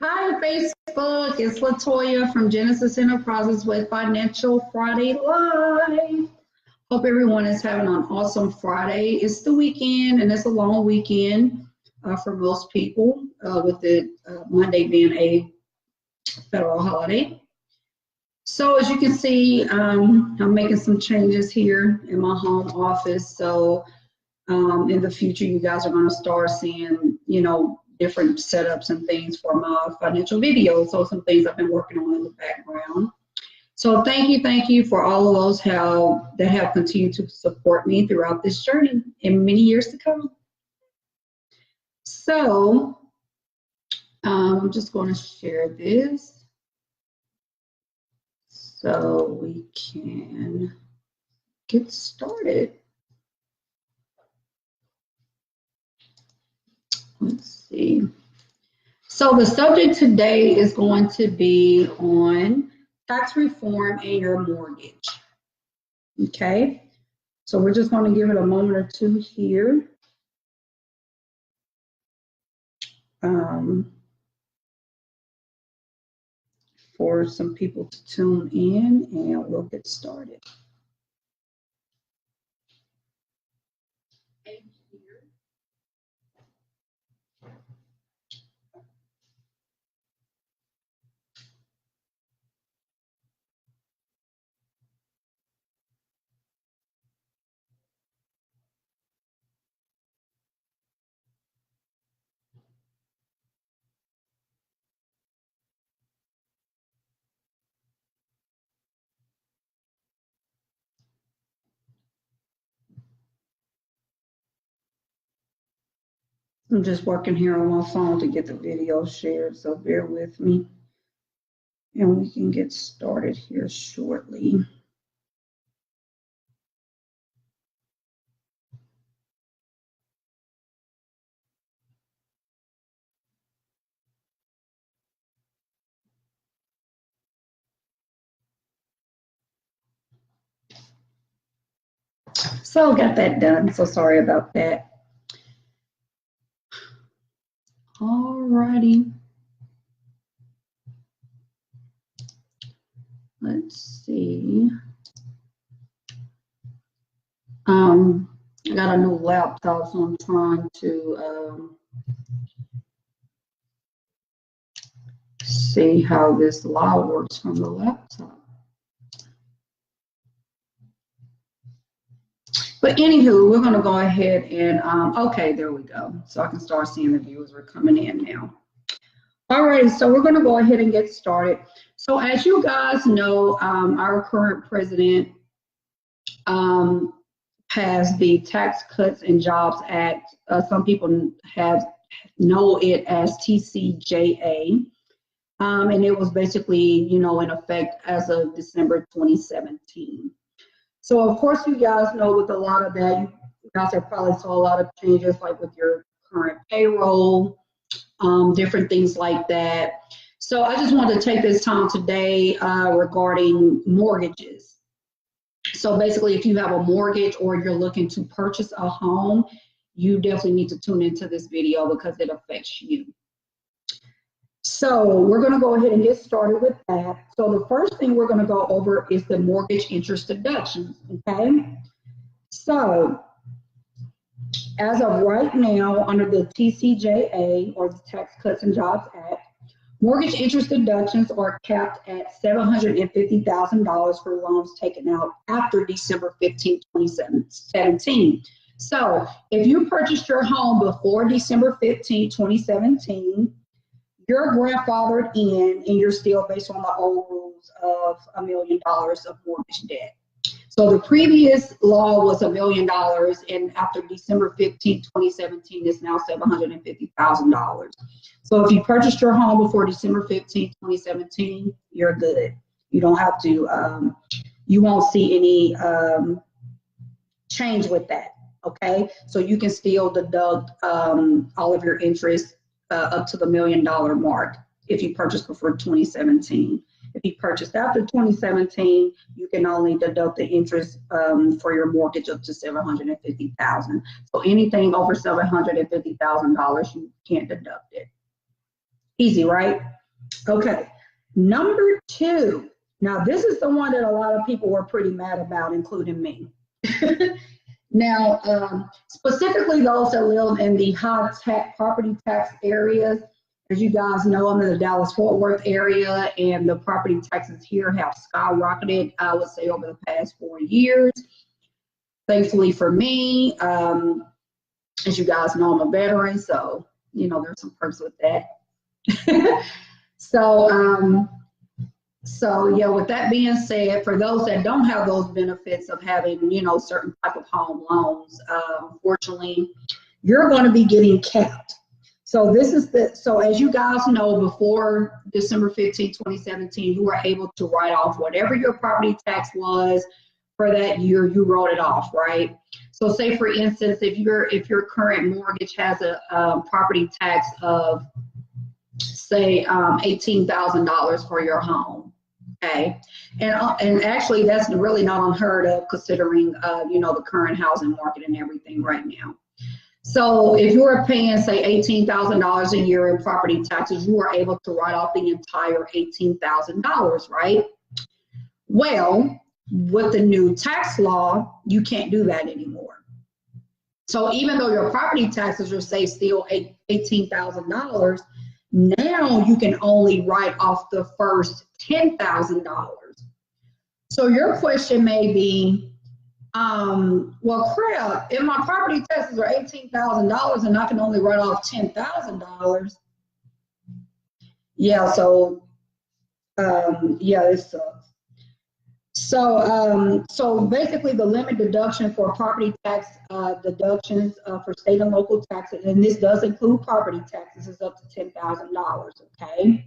Hi, Facebook. It's Latoya from Genesis Enterprises with Financial Friday Live. Hope everyone is having an awesome Friday. It's the weekend, and it's a long weekend for most people, with the Monday being a federal holiday. So as you can see, I'm making some changes here in my home office. So in the future, you guys are going to start seeing, different setups and things for my financial videos. So some things I've been working on in the background. So thank you for all of those that have continued to support me throughout this journey in many years to come. So I'm just going to share this so we can get started. Let's see. So the subject today is going to be on tax reform and your mortgage. Okay, so we're just going to give it a moment or two here. For some people to tune in, and we'll get started. I'm just working here on my phone to get the video shared, so bear with me. And we can get started here shortly. So got that done, so sorry about that. Alrighty. Let's see. I got a new laptop, so I'm trying to see how this live works from the laptop. But anywho, we're going to go ahead and, okay, there we go. So I can start seeing the viewers are coming in now. All right, so we're going to go ahead and get started. So as you guys know, our current president passed the Tax Cuts and Jobs Act. Some people know it as TCJA. And it was basically, in effect as of December 2017. So of course, you guys know with a lot of that, you guys have probably saw a lot of changes, like with your current payroll, different things like that. So I just wanted to take this time today regarding mortgages. So basically, if you have a mortgage or you're looking to purchase a home, you definitely need to tune into this video because it affects you. So we're going to go ahead and get started with that. So the first thing we're going to go over is the mortgage interest deductions, okay? So as of right now, under the TCJA, or the Tax Cuts and Jobs Act, mortgage interest deductions are capped at $750,000 for loans taken out after December 15, 2017. So if you purchased your home before December 15, 2017, you're grandfathered in, and you're still based on the old rules of $1 million of mortgage debt. So the previous law was $1 million, and after December 15, 2017, it's now $750,000. So if you purchased your home before December 15, 2017, you're good. You don't have to, you won't see any change with that, okay? So you can still deduct all of your interest up to the $1 million mark if you purchased before 2017. If you purchased after 2017, you can only deduct the interest for your mortgage up to $750,000. So anything over $750,000, you can't deduct it. Easy, right? Okay, number two. Now, this is the one that a lot of people were pretty mad about, including me. Now, specifically those that live in the high property tax areas. As you guys know, I'm in the Dallas-Fort Worth area, and the property taxes here have skyrocketed, I would say, over the past 4 years. Thankfully for me, as you guys know, I'm a veteran, so, you know, there's some perks with that. So yeah, with that being said, for those that don't have those benefits of having, you know, certain type of home loans, unfortunately, you're going to be getting capped. So so as you guys know, before December 15, 2017, you were able to write off whatever your property tax was for that year. You wrote it off, right? So say for instance, if your current mortgage has a property tax of, say, $18,000 for your home, okay, and actually that's really not unheard of considering you know, the current housing market and everything right now. So if you were paying, say, $18,000 a year in property taxes, you were able to write off the entire $18,000, right? Well, with the new tax law, you can't do that anymore. So even though your property taxes are, say, still $18,000, now you can only write off the first $10,000. So your question may be, well, crap, if my property taxes are $18,000 and I can only write off $10,000, yeah, so yeah, it sucks. So basically the limit deduction for property tax deductions for state and local taxes, and this does include property taxes, is up to $10,000, okay?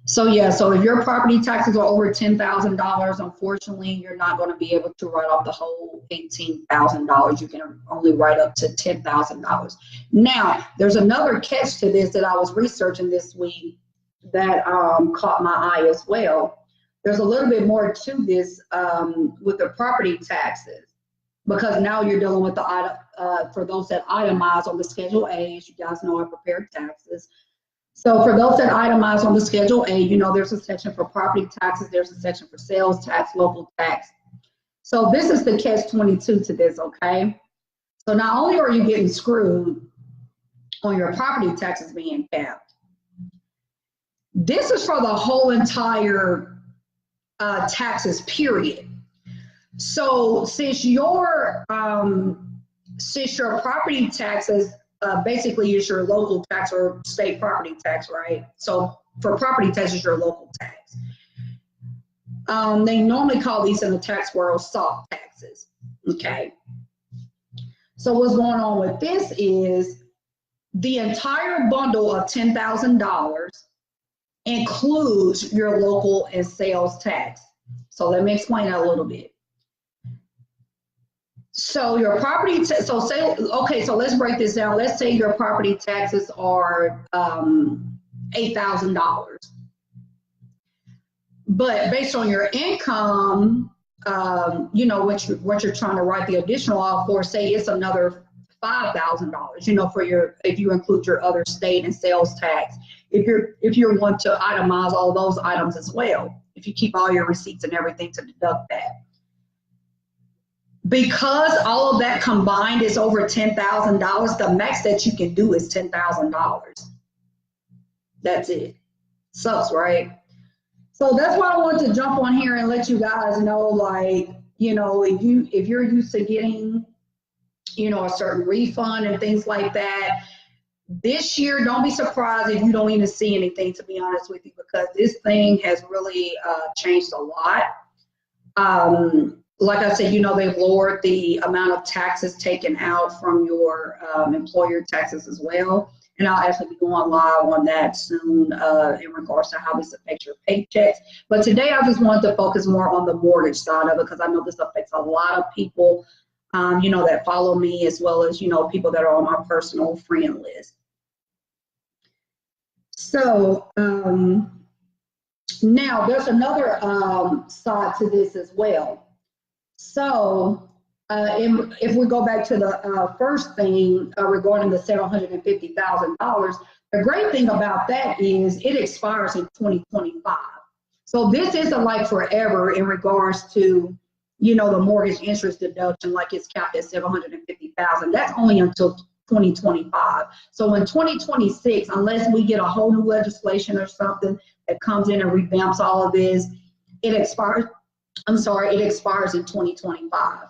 So yeah, so if your property taxes are over $10,000, unfortunately, you're not going to be able to write off the whole $18,000. You can only write up to $10,000. Now, there's another catch to this that I was researching this week that caught my eye as well. There's a little bit more to this with the property taxes, because now you're dealing with the for those that itemize on the Schedule A. As you guys know, I prepared taxes. So for those that itemize on the Schedule A, you know, there's a section for property taxes, there's a section for sales tax, local tax. So this is the catch-22 to this, okay? So not only are you getting screwed on your property taxes being capped, this is for the whole entire taxes period. So since your property taxes basically is your local tax or state property tax, right? So for property taxes, your local tax. They normally call these in the tax world soft taxes, okay? So what's going on with this is the entire bundle of $10,000 includes your local and sales tax. So let me explain that a little bit. So your property, so let's break this down. Let's say your property taxes are $8,000. But based on your income, you know, what you're trying to write the additional off for, say it's another $5,000, you know, for if you include your other state and sales tax, if you want to itemize all those items as well, if you keep all your receipts and everything to deduct that. Because all of that combined is over $10,000, the max that you can do is $10,000. That's it. Sucks, right? So that's why I wanted to jump on here and let you guys know, like, you know, if you're used to getting, you know, a certain refund and things like that, this year, don't be surprised if you don't even see anything, to be honest with you, because this thing has really changed a lot. Like I said, you know, they've lowered the amount of taxes taken out from your employer taxes as well. And I'll actually be going live on that soon in regards to how this affects your paychecks. But today I just wanted to focus more on the mortgage side of it, because I know this affects a lot of people, you know, that follow me, as well as, you know, people that are on my personal friend list. So now there's another side to this as well. So if we go back to the first thing regarding the $750,000, the great thing about that is it expires in 2025. So this isn't like forever in regards to, you know, the mortgage interest deduction, like it's capped at $750,000. That's only until 2025. So in 2026, unless we get a whole new legislation or something that comes in and revamps all of this, it expires. I'm sorry, it expires in 2025.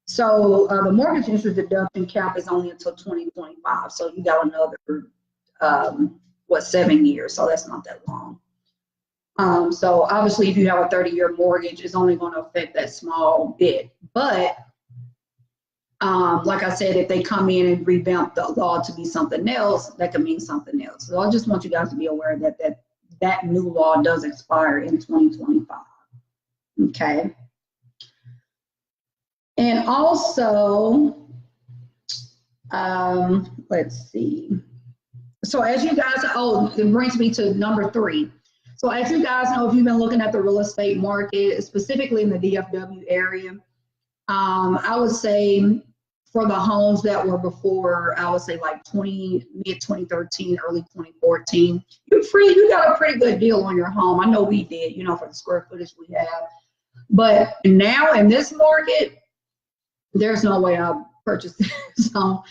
So the mortgage interest deduction cap is only until 2025. So you got another, 7 years? So that's not that long. So obviously, if you have a 30-year mortgage, it's only going to affect that small bit. But like I said, if they come in and revamp the law to be something else, that could mean something else. So I just want you guys to be aware that new law does expire in 2025. Okay. And also, let's see. So as you guys, it brings me to number 3. So as you guys know, if you've been looking at the real estate market, specifically in the DFW area, I would say for the homes that were before, I would say like mid-2013, early 2014, you got a pretty good deal on your home. I know we did, you know, for the square footage we have. But now in this market, there's no way I'll purchase this home.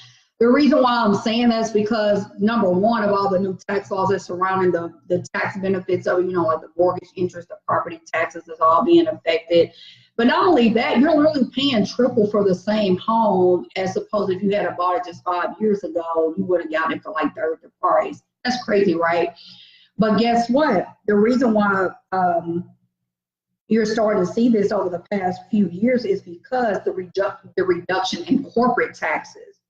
The reason why I'm saying that is because, number one, of all the new tax laws that surrounding the tax benefits of, you know, like the mortgage interest, the property taxes is all being affected. But not only that, you're really paying triple for the same home as opposed if you had bought it just 5 years ago, you would have gotten it for like third the price. That's crazy, right? But guess what? The reason why you're starting to see this over the past few years is because the reduction in corporate taxes.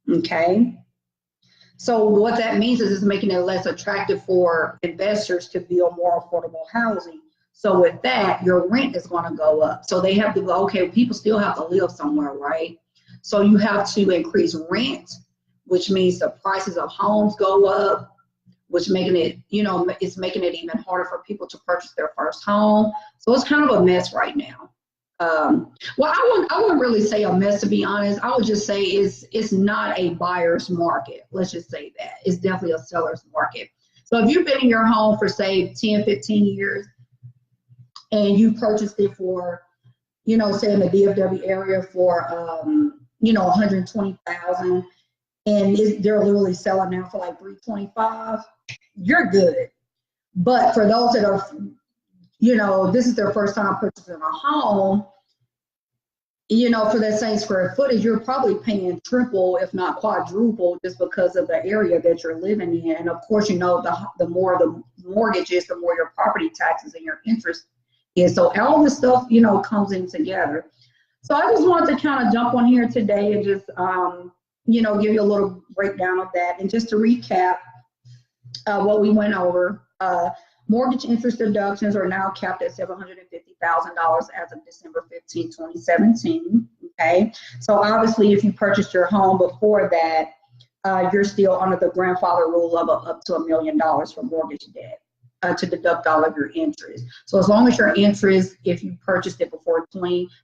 Okay. So what that means is it's making it less attractive for investors to build more affordable housing. So with that, your rent is going to go up. So they have to go, okay, people still have to live somewhere, right? So you have to increase rent, which means the prices of homes go up, which making it, you know, it's making it even harder for people to purchase their first home. So it's kind of a mess right now. Well, I wouldn't really say a mess, to be honest. I would just say it's not a buyer's market. Let's just say that. It's definitely a seller's market. So if you've been in your home for, say, 10, 15 years, and you purchased it for, you know, say in the DFW area for, you know, $120,000, and they're literally selling now for like $325, you're good. But for those that are, you know, this is their first time purchasing a home, you know, for that same square footage, you're probably paying triple, if not quadruple, just because of the area that you're living in. And of course, you know, the more the mortgage is, the more your property taxes and your interest is. So all this stuff, you know, comes in together. So I just wanted to kind of jump on here today and just, you know, give you a little breakdown of that. And just to recap what we went over, mortgage interest deductions are now capped at $750,000 as of December 15, 2017. Okay, so obviously, if you purchased your home before that, you're still under the grandfather rule of up to $1 million for mortgage debt to deduct all of your interest. So as long as your interest, if you purchased it before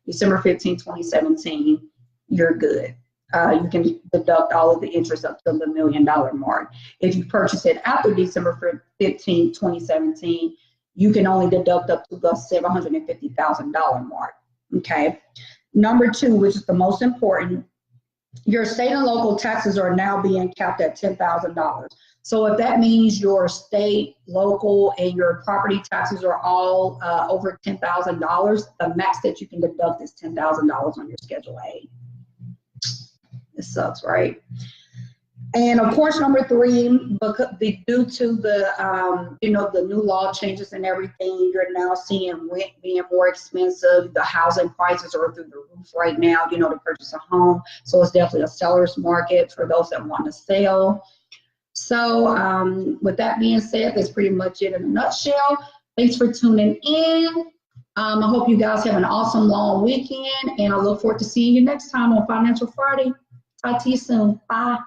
December 15, 2017, you're good. You can deduct all of the interest up to the $1 million mark. If you purchase it after December 15, 2017, you can only deduct up to the $750,000 mark. Okay. Number 2, which is the most important, your state and local taxes are now being capped at $10,000. So if that means your state, local, and your property taxes are all over $10,000, the max that you can deduct is $10,000 on your Schedule A. It sucks, right? And of course, number 3, due to the you know, the new law changes and everything, you're now seeing rent being more expensive. The housing prices are through the roof right now, you know, to purchase a home. So it's definitely a seller's market for those that want to sell. So with that being said, that's pretty much it in a nutshell. Thanks for tuning in. I hope you guys have an awesome long weekend, and I look forward to seeing you next time on Financial Friday. Talk to you soon. Bye.